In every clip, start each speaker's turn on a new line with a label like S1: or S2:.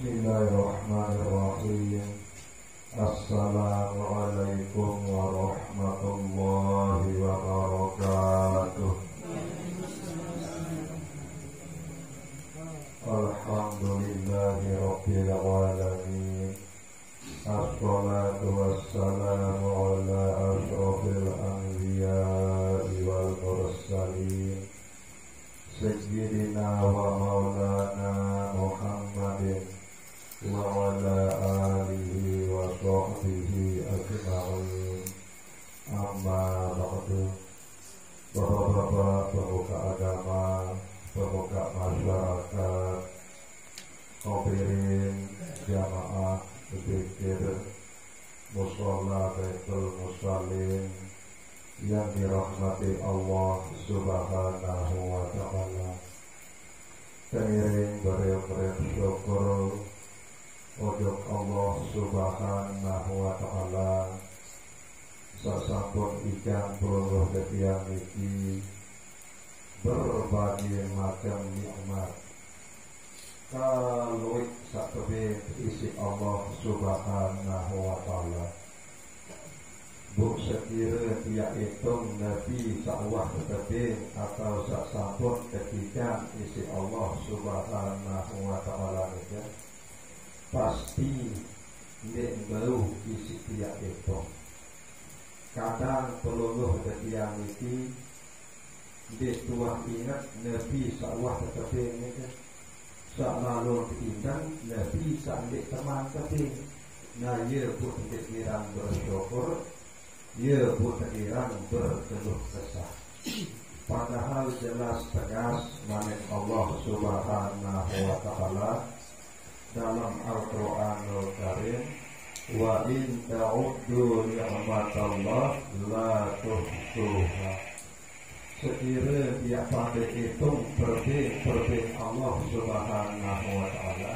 S1: Bismillahirrahmanirrahim. Assalamualaikum warahmatullahi wabarakatuh. Alhamdulillahi rabbil alamin. Assalatu wassalamu ala asyrafil anbiya'i wal mursalin Sayyidina wa maulana Muhammadin wa ala alihi wa sahbihi ajma'in. Amma ba'du. Bapak-bapak pemuka agama, pemuka masyarakat, hadirin jamaah zikir mushola Baitul Musallin yang dirahmati Allah Subhanahu wa ta'ala. Keiring beriring syukur untuk Allah Subhanahu wa ta'ala sasampun ikan puluh detian iki berbagai macam nikmat kaluit sakabeh isi Allah Subhanahu wa ta'ala. Buk sekira dia hitung Nabi sakwah tetapi atau sasampun ketika isi Allah Subhanahu wa ta'ala itu pasti dia baru isi dia hitung. Kadang peluluh dia ini dia tuah ingat Nabi sakwah tetapi ini selalu diundang Nabi sambil teman tapi nah ia pun pikiran bersyukur, ia pun pikiran berkeluh kesah. Padahal jelas tegas manik Allah Subhanahu wa ta'ala dalam Al-Quranul Karim, wa in ta'uddu ni'matallah la tuhsuha. Sekira dia pandai hitung perbedaan Allah Subhanahu wa ta'ala,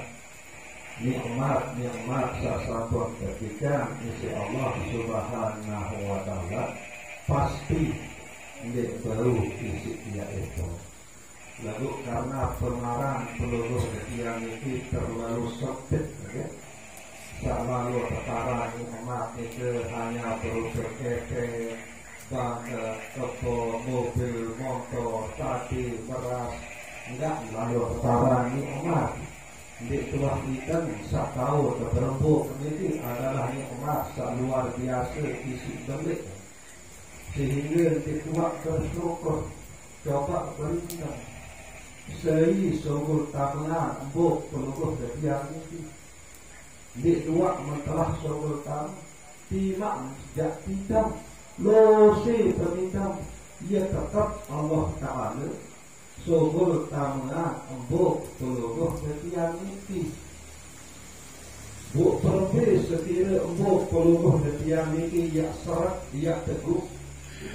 S1: nikmat sesatuan ketika isi Allah Subhanahu wa ta'ala pasti dia baru isi dia itu. Lalu karena pengarang peluluh yang ini terlalu sempit, okay? Selalu perkara nikmat itu hanya perlu berkeke bangga, toko, mobil, motor, tadi, beras, enggak lalu perkara nikmat di tuah ikan sak tahu terberembuk ini adalah nikmat sak luar biasa isi belik sehingga di tuah bersyukur coba berikan seri sogul takna embuk peluruh dari ini di tuah mentelah sogul tak tidak tidak losi permintaan ia tetap Allah Ta'ala sogul tamna embuk peluruh setiap mimpi buk perbe sekira embuk peluruh setiap mimpi ia serat ia teguh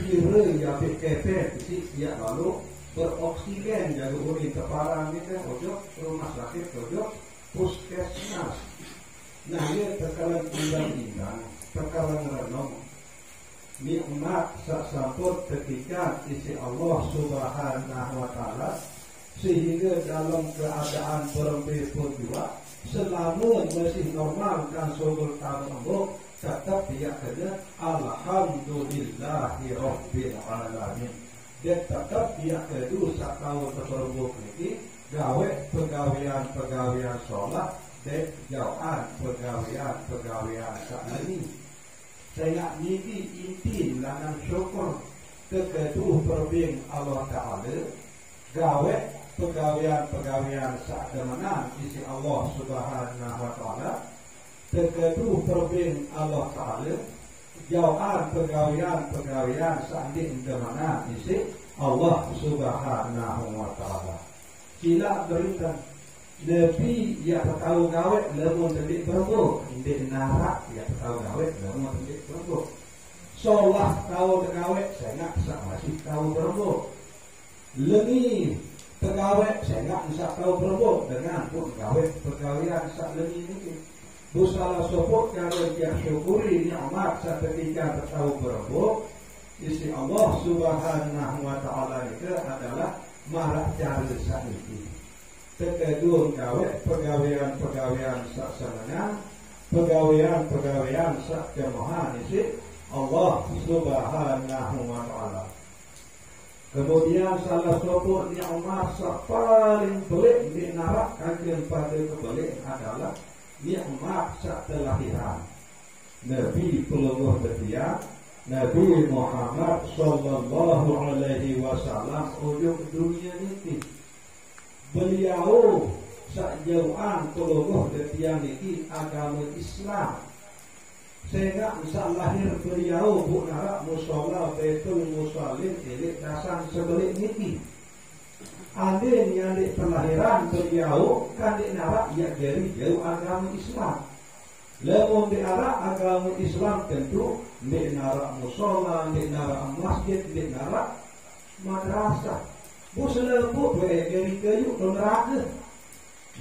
S1: kira ia berkepet ia lalu beroksigen jaga uri keparang ini ojok rumah sakit ojok puskesmas. Nah ia terkalang undang-undang terkalang renung nikmat sasampun ketika isi Allah Subhanahu wa ta'ala sehingga dalam keadaan berempat pun juga selama masih normal dan sogol tambuk tetap dia kena alhamdulillahi rabbil alamin dan tetap dia kedu sakau terberembuk ini gawe pegawaian sholat dan jauhan pegawaian saat ini. Saya niti inti langan syukur kekeduh perbing Allah Ta'ala gawe pegawaian sakdamanan isi Allah Subhanahu wa ta'ala kekeduh perbing Allah Ta'ala jauhan pegawaian sakdamanan isi Allah Subhanahu wa ta'ala. Sila berikan Nabi ya tahu gawe lemun dedik berbu indik narak ya tahu gawe lemun dedik berbu solah tahu gawe saya nak masih tahu berbu lengi pegawai saya nak bisa tahu berbu dengan pun gawe pegawaian sak lengi ini busala sopok kalau dia syukuri nikmat seketika tahu berbu isi Allah Subhanahu wa ta'ala itu adalah marah jari sakit tekedung gawe pegawaian saksanana, pegawaian sak kemohan isi Allah Subhanahu wa taala. Kemudian salah satu nikmat paling pelik di neraka kajian pada kebelik adalah nikmat kelahiran Nabi pelungguh setia Nabi Muhammad sallallahu alaihi wasallam ujung dunia ini. Beliau sakjauhan pelungguh setia niki agama Islam. Sehingga misal lahir beliau bu narak musola betul musallin ini dasar sebelik niki. Andin yang di kelahiran beliau kan di narak ya dari jauh agama Islam. Lamun di arah agama Islam tentu di narak musola, di narak masjid, di narak madrasah. Bu selepu dari kayu ke neraka.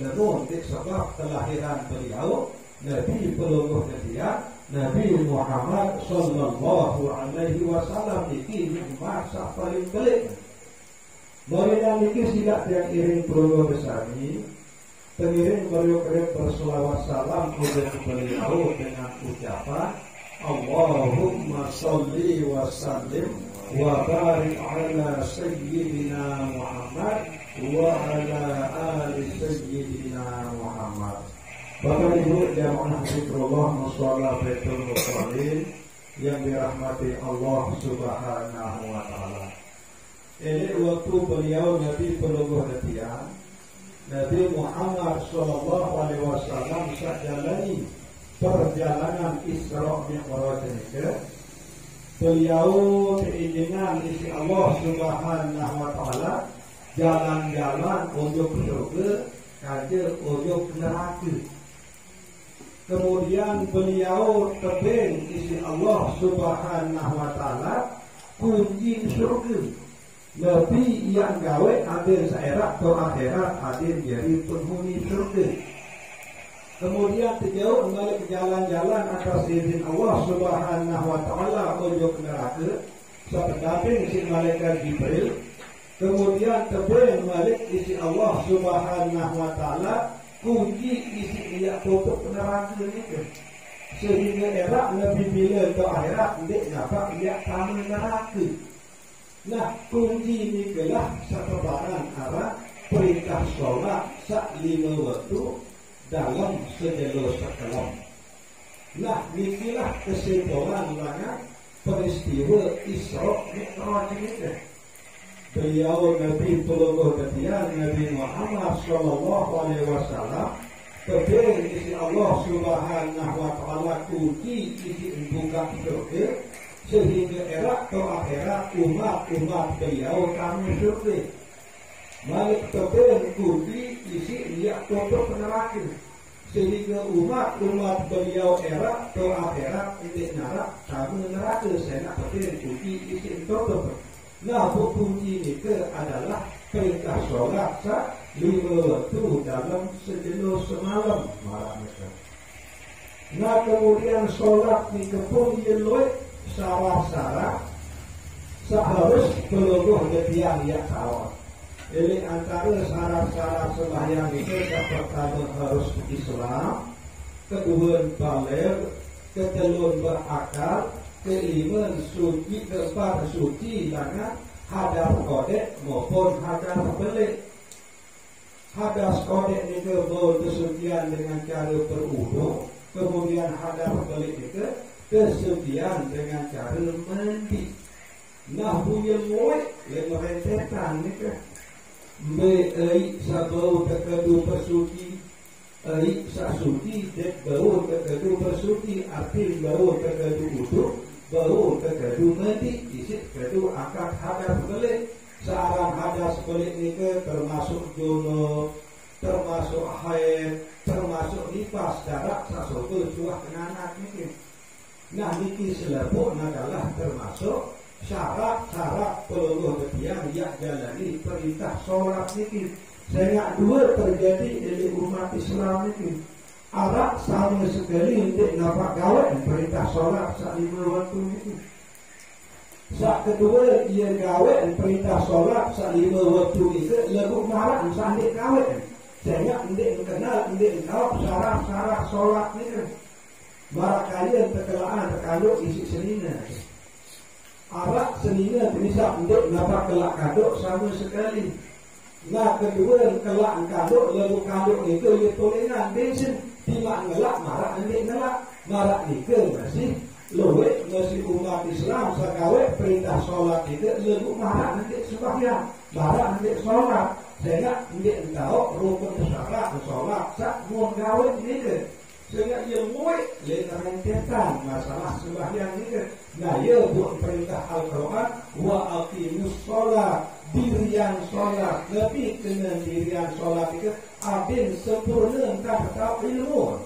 S1: Lamun di sebab kelahiran beliau Nabi pelungguh setia Nabi Muhammad sallallahu alaihi wasallam iki nikmat sak paling pelik. Mereka niki tidak yang iring pelungguh besar ini, pengiring beliau kerep berselawat salam kepada beliau dengan ucapan Allahumma salli wa sallim wa barik ala sayyidina Muhammad wa ala ali sayyidina Muhammad. Bapak Ibu jamaah zikrullah musholla Baitul Musallin yang dirahmati Allah Subhanahu wa taala. Ini waktu beliau Nabi pelungguh setia Nabi Muhammad sallallahu alaihi wasallam sajalani perjalanan Isra Mi'raj ini. Beliau keinginan isi Allah Subhanahu wa taala jalan-jalan untuk surga kaje untuk neraka. Kemudian beliau tebing isi Allah Subhanahu wa taala kunci surga. Nabi yang gawe hadir seakhirat atau akhirat hadir jadi penghuni surga. Kemudian terjauh balik jalan-jalan atas izin Allah Subhanahu wa taala menuju neraka. Sependamping si malaikat Jibril. Kemudian tebing balik isi Allah Subhanahu wa taala kunci isi ia tutup neraka ini. Sehingga era lebih bila ke akhirat tidak dapat lihat tamu neraka. Nah, kunci ini adalah sekebaran arah perintah sholat sak 5 waktu dalam sejelur sekalam. Nah, inilah kesimpulan mana peristiwa Isra Mi'raj ini. Beliau Nabi pelungguh setia Nabi Muhammad sallallahu alaihi wasallam tebing isi Allah Subhanahu wa taala kunci isi buka surga sehingga era atau akhirat umat beliau kami surga. Malik tebing kunci isi dia tutup neraka sehingga umat beliau era atau akhirat ini neraka kami neraka saya tebing kunci isi tutup. Nah, kunci ini adalah perintah sholat sak 5 waktu dalam sejenuh semalam malam itu. Nah, kemudian sholat ini pun yeloi sarah-sarah seharus pelungguh ketiang ya kawat. Ini antara syarat-syarat sembahyang itu yang pertama harus Islam, kedua baligh, ketiga berakal, kelima suci, keempat suci dengan hadas kodek maupun hadas belik. Hadas kodek itu kesucian dengan cara berwudu, kemudian hadas belik itu kesucian dengan cara mandi. Nah, punya muat yang merentetan itu sabau kekedu bersuci, sasuci dek bau kekedu bersuci, arti bau kekedu wudu, bau kekedu mandi, isi kekedu angkat hadas belik. Searang hadas belik ini termasuk junub, termasuk haid, termasuk nifas, darah sasutu suah kenanak ini. Nah, niki selepuk adalah termasuk syarat-syarat pelungguh ketiang yang jalani perintah sholat niki. Sehingga dua terjadi di umat Islam niki. Arak sama sekali untuk dapat gawe perintah sholat saat 5 waktu niki. Saat kedua ia gawe perintah sholat saat 5 waktu itu lebih marah sambil gawe. Sehingga ndik kenal, ndik tahu syarat-syarat sholat ni kan. Mara kalian terkelaan terkandung isi senina. Arak senina bisa ndik dapat kelak kandung sama sekali. Nah kedua kelak kandung lalu kandung itu dia toleran bensin tidak ngelak mara ndik ngelak mara nikah masih luwe masih umat Islam sakawe perintah sholat itu lalu mara ndik sembahyang mara ndik sholat. Sehingga dia tahu rukun syarat sholat sak mau gawe ni ke. Sehingga ia muai le rentetan masalah sembahyang ni ke. Nah ia buat perintah Al-Quran wa aqimus sholat dirian sholat lebih kena dirian sholat itu abin sempurna entah tahu ilmu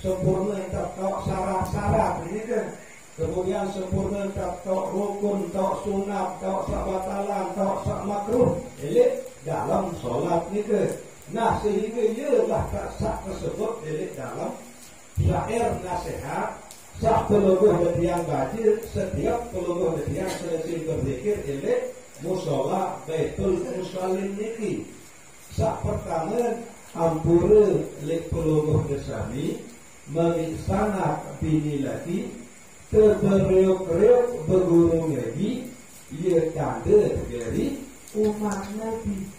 S1: sempurna entah tahu syarat-syarat ini kan. Kemudian sempurna tak rukun, tak sunat, tak sabatalan, tak sak makruh. Elok dalam solat ni ke. Nah sehingga ialah tak tersebut elok dalam syair nasihat. Sak peluruh betiang baca setiap peluruh betiang selesai berzikir elok musola baitul musallin niki. Sak pertama ampura lek peluruh besami mengisanat bini lagi. Terbereok-reok bergurung lagi ia tanda dari umat Nabi.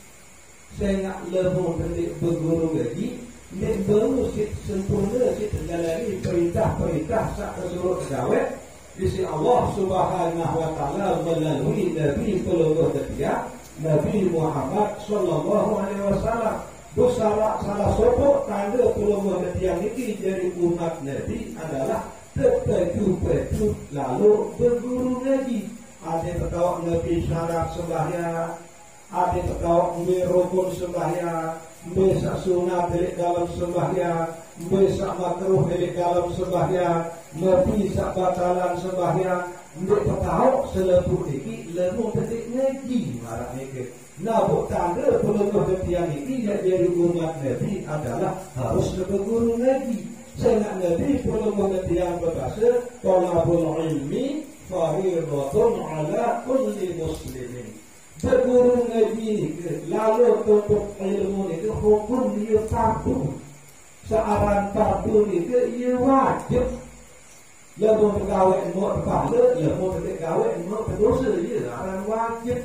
S1: Saya nak lebih terdik bergurung lagi dan baru sempurna menjalani perintah-perintah sak kesuruh kegawai isi Allah Subhanahu wa taala melalui Nabi peluluh dia Nabi Muhammad sallallahu alaihi wasallam. Salah satu tanda peluluh dia ini dari umat Nabi adalah terpeju-peju lalu berguru lagi. Ada tertawa Nabi syarat sembahyang, ada tertawa rukun sembahyang, besak sunat dari dalam sembahyang, besak makruh dari dalam sembahyang, Nabi sak batalan sembahyang. Ndek tertawa selepuh ini lemu petik ngaji marah ni. Nah tanda peluluh ketiang ini yang jadi umat Nabi adalah harus berguru lagi. Sehingga Nabi perlu mengerti yang berkata talabul ilmi faridatun ala kulli muslimin. Berguru ngaji ni lalu tuntut ilmu ni hukum dia fardu. Searan fardu ni ia wajib. Lalu bergawe mau berpahala, lalu bergawe mau berdosa dia aran wajib.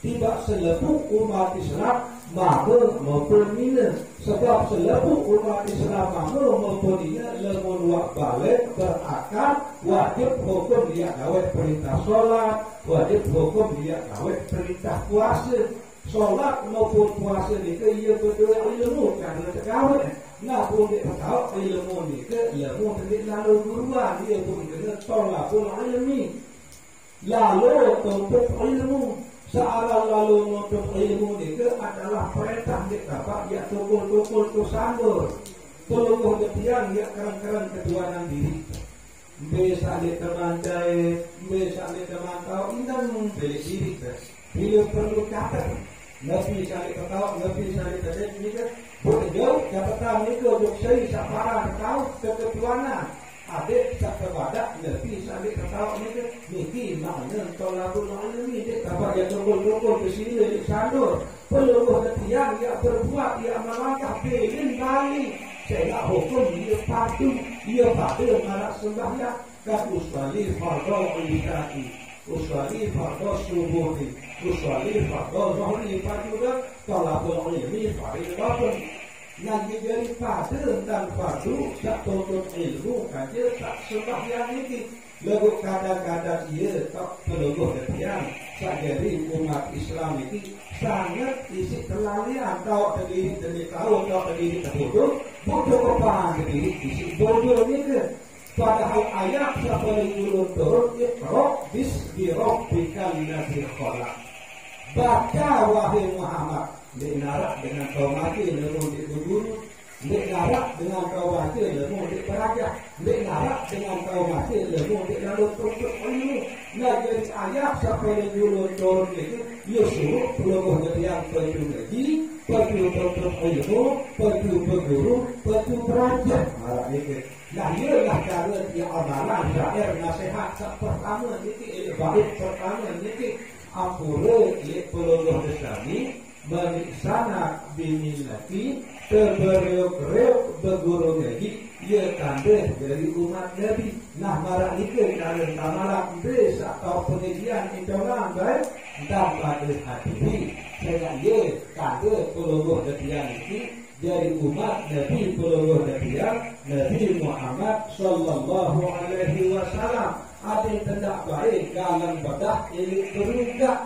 S1: Tidak selepuh umat Islam mahu maupun mina. Sebab selepuh umat Islam mahu maupun mina lemun wak balik berakal wajib hukum dia gawe perintah solat, wajib hukum dia gawe perintah puasa. Solat maupun puasa ni ke ia berdua ilmu kerana tergawe. Nah pun dia tahu ilmu ni ke ilmu terdik lalu guruan dia pun kena tolakul ilmi. Lalu tuntut ilmu. Searah lalu menuntut ilmu itu adalah perintah dia dapat dia tukul-tukul tu sambur. Peluluh ketiang dia keren-keren ketuanan diri. Bisa dia termantai, bisa dia termantau, indah membeli diri. Bila perlu kata, Nabi salih ketawa, Nabi salih terjadi juga. Boleh jauh, catatan itu untuk saya sabaran tahu keketuanan. Adik tak terbadak Nabi salih ketawa ni niki makna tolabul ilmi dia dapat dia tunggu-tunggu ke sini di sandur peluruh ketiang dia berbuat dia melangkah pilih balik sehingga hukum dia patuh marak sembahyang kan uswali fardhu isya'i uswali fardhu subuhi uswali fardhu zuhri juga tolabul ilmi fardhu yang jadi pada dan fardu tak tuntut ilmu kaja tak sembahyang ini lalu kadang-kadang ia tak peluruh ketiang tak jadi umat Islam ini sangat isi terlalian kau terdiri tahu kau terdiri terbodoh bodoh kepala terdiri isi bodoh ni ke padahal ayat seperti turun iqra bismi rabbikal ladzi khalaq baca wahai Muhammad. Dek narak dengan kau mati lemun dek berguru, dek narak dengan kau mati lemun dek peraja, dek narak dengan kau mati lemun dek lalu tuntut ilmu. Nah jadi ayat sampai dulu turun itu, ia suruh peluruh ketiang pergi ngaji, pergi tuntut ilmu, pergi berguru, pergi peraja. Marah itu. Nah ialah cara dia amalan syair nasihat pertama ini baik pertama ini ampura peluruh besar ini. Meniksanak binilati terberiuk-riuk berguru lagi ia tanda dari umat Nabi. Nah marak nikah kalau tamarak desa atau pengajian itu lambai dan pada hati saya ia tanda peluluh datian ini dari umat Nabi peluluh datian Nabi Muhammad Sallallahu Alaihi Wasallam. Ada yang tidak baik dalam badah ini berugak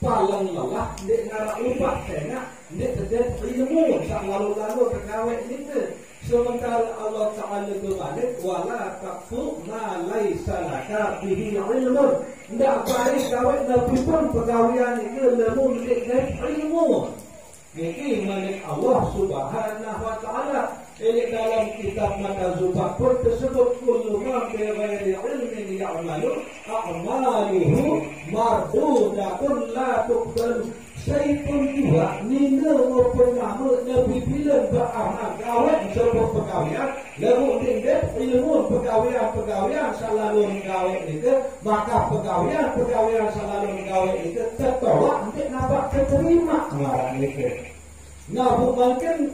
S1: palang lelah dia ngarak lupa saya dia terjadi ilmu lalu-lalu terkawet itu. Sementara Allah Ta'ala berbalik wala takfu ma laisa laka bihi ilmun. Tidak baik kawet Nabi pun pegawaian itu ilmu dengan ilmu. Ini milik Allah Subhanahu Wa Ta'ala. Ini dalam kitab Mata Zubah pun tersebut kullu ma bi ghairi ilmin ya'malu a'maluhu mardudatun la tuqbalu. Saya pun juga nina maupun nama Nabi bila beramal kawat sebuah pegawaian lalu dengan ilmu pegawaian selalu mengawet itu maka pegawaian selalu mengawet itu tertolak untuk nampak terima marah itu. Nah mungkin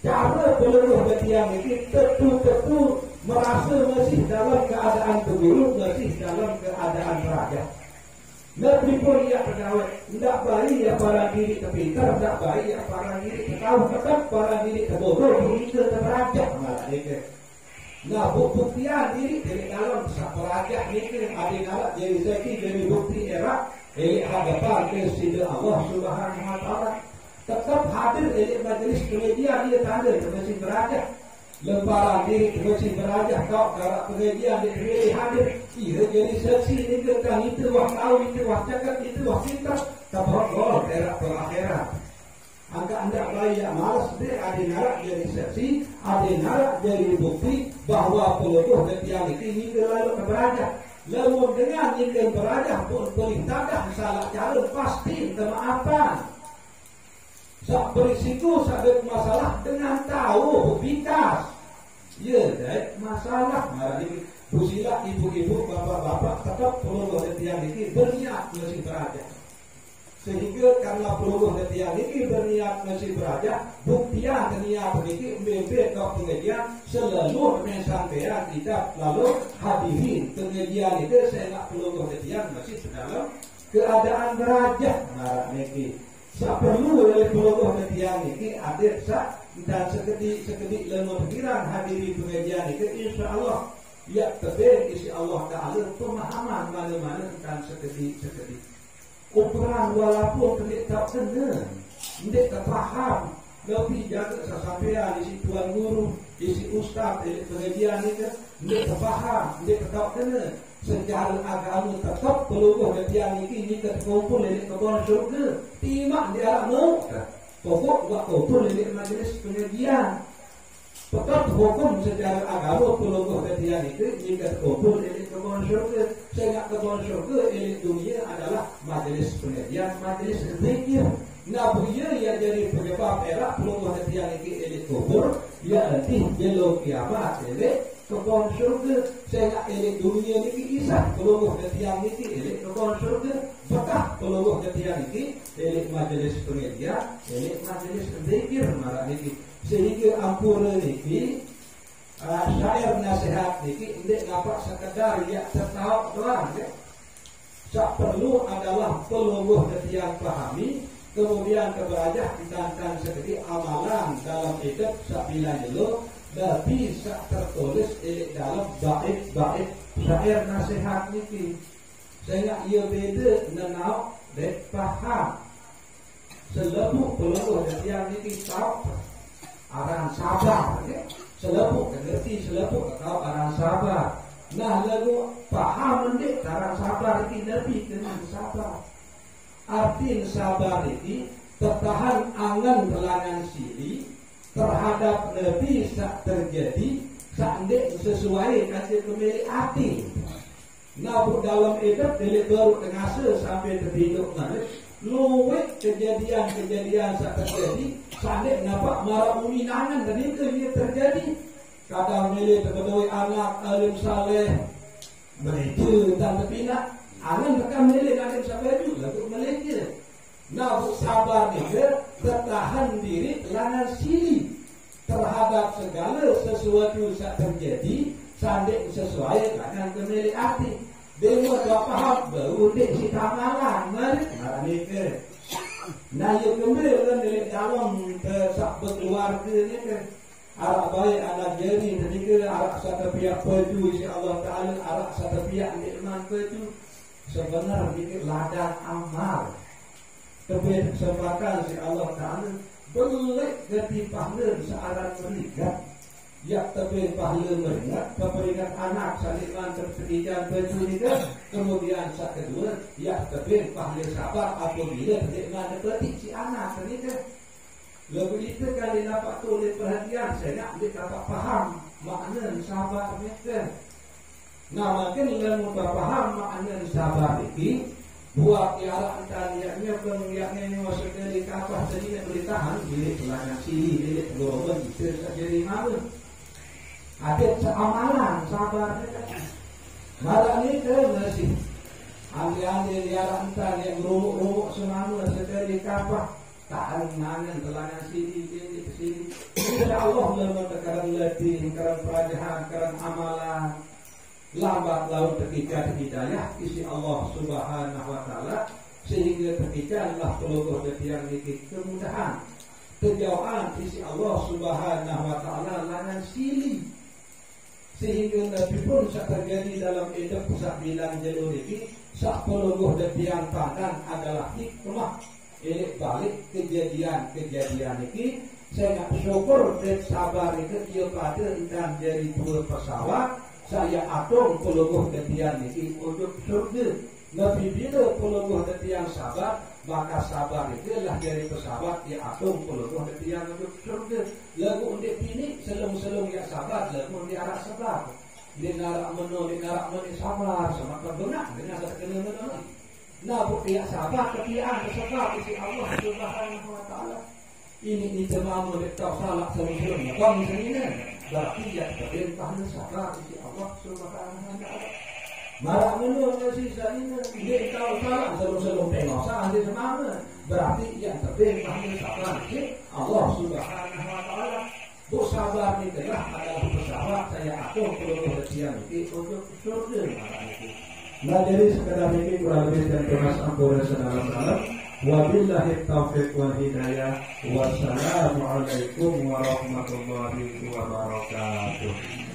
S1: cara peluluh ketiang itu tentu merasa masih dalam keadaan terburuk, masih dalam keadaan raja. Nabi pun ia pegawai, tidak baik ya para diri terpintar, tidak baik ya para diri tertahu, tetap para diri terbodoh, begitu terraja malah itu. Nah buktian diri dari dalam raja itu ada ngalah jadi zaki jadi bukti era hadapan kepada Allah Subhanahu Wa Taala. Tetap hadir di majlis pengajian dia tanda masih beraja. Lembaran diri masih beraja kau kalau pengajian dia hadir ia jadi saksi ini kan itu wah tahu itu wah cakap itu wah cinta tabarok era akhirat. Angka anda baik malas dia ada narak jadi saksi, ada narak jadi bukti bahwa peluluh ketiang ini lalu beraja. Lalu dengan ini beraja pun perintah salah cara pasti kemaafan. Sak berisiko sakit masalah dengan tahu bikas. Ya, dek masalah. Mari busilah ibu-ibu, bapak-bapak tetap peluluh ketiang ini berniat masih beraja. Sehingga karena peluluh ketiang ini berniat masih beraja, buktian niat ini membebek ke pengajian selalu menyampaikan tidak lalu hadirin pengajian itu saya nak peluluh ketiang masih dalam keadaan beraja. Mari ini. Tak perlu oleh peluluh ketiang ini hadir sah dan sekedik lemah pikiran hadiri pengajian itu insya Allah ya terbaik isi Allah Ta'ala pemahaman mana-mana tentang sekedik ukuran walaupun tidak tak kena tidak terfaham tapi jaga sesampai isi tuan guru isi ustaz pengajian itu tidak terfaham tidak tak kena secara agama tetap peluluh ketiang ini terkumpul di kebun syurga timak dia mau pokok buat kumpul di majlis pengajian tetap hukum secara agama peluluh ketiang itu jika terkumpul di kebun syurga sehingga kebun syurga di dunia adalah majlis pengajian majlis zikir. Nah buaya yang jadi penyebab era peluluh ketiang ini di kubur ya nanti jelo kiamat kebun syurga sehingga elit dunia ini isah peluluh ketiang ini elit kebun syurga bekah peluluh ketiang ini elit majlis pengajian elit majlis zikir marah ini sehingga ampura ini syair nasihat ini tidak dapat sekedar ya tertawa doang ya. Tak perlu adalah peluluh ketiang pahami kemudian keberajah ditantang seperti amalan dalam hidup sabila jelo tapi tak tertulis di dalam bait-bait syair nasihat ini sehingga ia beda nenau dan paham selebuk peluluh ketiang ini tahu arahan sabar selebuk ngerti selebuk tahu arahan sabar. Nah lalu paham mendik arahan sabar ini nabi dengan sabar. Arti sabar ini tertahan angan belangan sili terhadap Nabi saat terjadi saat sesuai kasih pemilik hati. Namun dalam hidup dari baru ngase sampai terhidup nanti luwih kejadian saat terjadi saat nampak marah uminangan dan itu dia terjadi. Kadang milik terkendali anak alim saleh mereka dan terpindah. Alim tekan milik alim saleh juga lalu milik dia. Nah, sabar itu bertahan diri lanan sili terhadap segala sesuatu yang terjadi sandek sesuai dengan kemilik hati. Dewa tak paham baru dek si tamalan mari marani ke. Nah, yang kembali dengan dalam tersak berkeluarga ni ke. Arak baik anak jari ketika arak satu pihak peju si Allah Ta'ala arak satu pihak nikmat peju sebenarnya ladang amal. Tapi sepakat si Allah Ta'ala boleh ganti pahala searang merigat. Ya tapi pahala merigat keperingat anak salikman tersekian peju ni ke. Kemudian saat kedua ya tapi pahala sabar apabila nikmat petik si anak ni ke. Lebih itu kan dia dapat tulis perhatian, saya nak dia dapat faham makna sabar mereka. Nah, makin ilmu faham makna sabar ini, buat ialah antarianya pengiaknya maksudnya di kapal sendiri yang boleh tahan, bilik pelanggan sini, bilik gelombang, bisa jadi malu. Ada seamalan sabar mereka. Malah ini masih ambil-ambil ialah antara yang rumuk-rumuk semua sekali kapal. Tahan mangan telangan sini sini. Insya Allah dalam tekanan latih, kerana perajahan, kerana amalan. Lambat laut ketika hidayah isi Allah Subhanahu Wa Taala sehingga ketika Allah peluruh yang ini kemudahan. Kejauhan isi Allah Subhanahu Wa Taala langan sili. Sehingga Nabi pun saat terjadi dalam hidup pusat bilang jalur ini saat peluruh yang pandang adalah hikmah. Ini balik kejadian ini saya nak syukur dan sabar itu dia pada dan dari dua pesawat saya atung peluruh kejadian ini untuk surga. Lebih bila peluruh kejadian sabar maka sabar itu adalah dari pesawat dia atung peluruh kejadian untuk surga. Lagu untuk ini selung-selung yang sabar lagu di arah sabar. Di narak menu sabar semakin benar dengan kena menolak. Nah, buktiak sabar, ketiaan, sabar isi Allah Subhanahu Wa Taala. Ini temamu tak salah sebelumnya. Bang sini berarti ya perintah sabar isi Allah Subhanahu Wa Taala. Marah menurut sisa ini dia tahu salah sebelum tengok salah di mana. Berarti yang perintah sabar isi Allah Subhanahu Wa Taala. Bu sabar ini adalah pesawat saya atur perhatian itu untuk surga. Nah, jadi sekadar ini kurang lebih dan terima kasih dalam. Wabillahi taufiq wal hidayah. Wassalamualaikum warahmatullahi wabarakatuh.